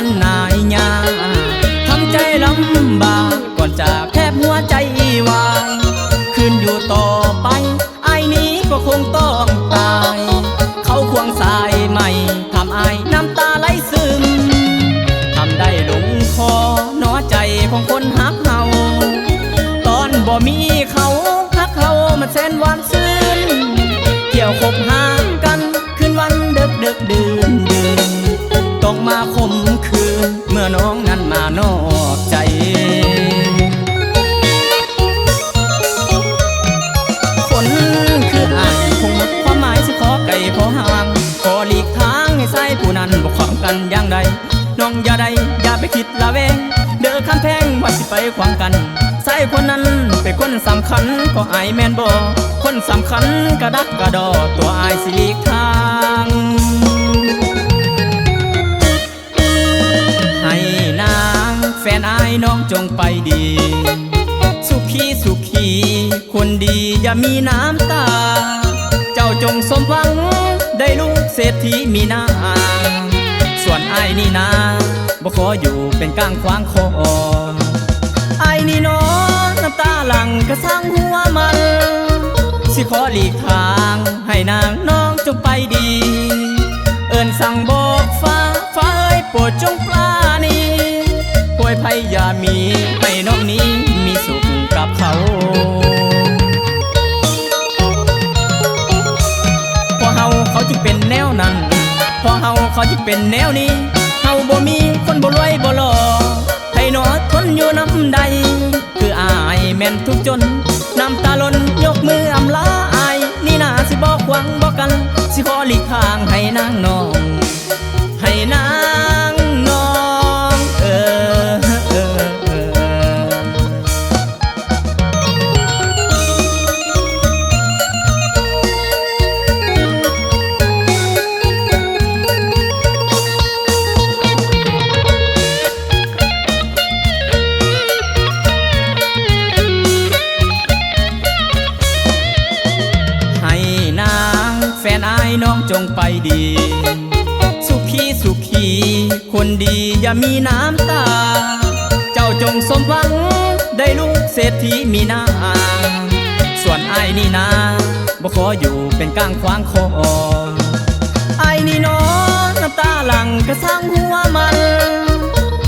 มันนายยาทำใจลำบากก่อนจะแทบหัวใจวายคืนอยู่ต่อไปไอ้นี้ก็คงต้องตายเขาควงสายใหม่ทำไอ้น้ำตาไหลซึมทำได้ลงคอหนอใจของคนฮักเฮาตอนบ่มีเขาฮักเขามันแสนหวานซึ้งเกี่ยวคบหากันคืนวันดึกดื่นต้องมาคมคืนเมื่อน้องนั้นมานอกใจคนคืออายคงหมดความหมายสิขอไก่ขอห่างขอหลีกทางให้ใส่ผู้นั้นบอกความกันอย่างใดน้องอย่าได้อย่าไปคิดละเวงเด้อคำแพงว่าสิไปขวางกันใส่คนนั้นเป็นคนสำคัญก็อายแม่นบ่คนสำคัญกระดักกระดอตัวอายสิหลีกทางให้นางแฟนอายน้องจงไปดีสุขีคนดีอย่ามีน้ำตาเจ้าจงสมหวังได้ลูกเศรษฐีมีนางส่วนอายนี่นาบ่ขออยู่เป็นก้างขวางคออายนี่น้อน้ำตาหลังกระสังหัวมันสิขอหลีกทางให้นางน้องจงไปดีเอิ้นสั่งบอกฟ้าเอ้ยโปรดจงปราณีป่วยภัยอย่ามีให้น้องนี้มีสุขกับเขาพอเฮาเขาจึงเป็นแนวนั้นพอเฮาเขาจึงเป็นแนวนี้เฮาบ่มีคนบ่รวยบ่หล่อให้หนอทนอยู่น้ำใดคืออายแม่นทุกจนน้ำตาล้นยกมืออำลาอายนี่นาสิบอกหวังบอกกันสิขอหลีกทางให้นางน้องให้นางน้องแฟนอายน้องจงไปดีสุขีคนดีอย่ามีน้ำตาเจ้าจงสมหวังได้ลูกเศรษฐีมีนางส่วนอายนี่นาบ่ขออยู่เป็นก้างขวางคออายนี่น้อน้ำตาหลังกระสังหัวมัน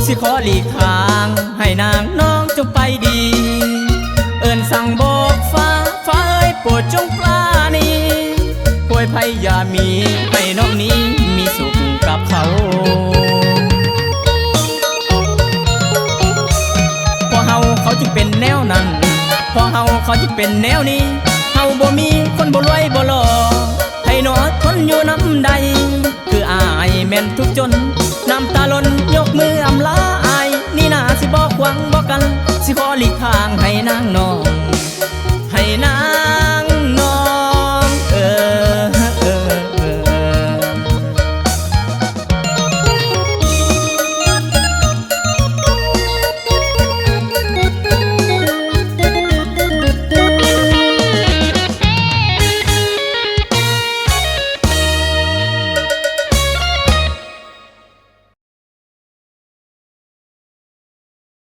สิขอหลีกทางให้นางน้องจงไปดีเอิ้นสั่งบอกฟ้าเอ้ยโปรดจงปราณีป่วยภัยอย่ามีให้น้องนี้มีสุขกับเขาพอเฮาเขาจึงเป็นแนวนั้นพอเฮาเขาจึงเป็นแนวนี้เฮาบ่มีคนบ่รวยบ่หล่อให้หนอทนอยู่น้ำใดคืออายแม่นทุกจนน้ำตาล้นยกมืออำลาอายนี่นาสิบอกหวังบอกกันสิขอหลีกทางให้นางน้องให้นาง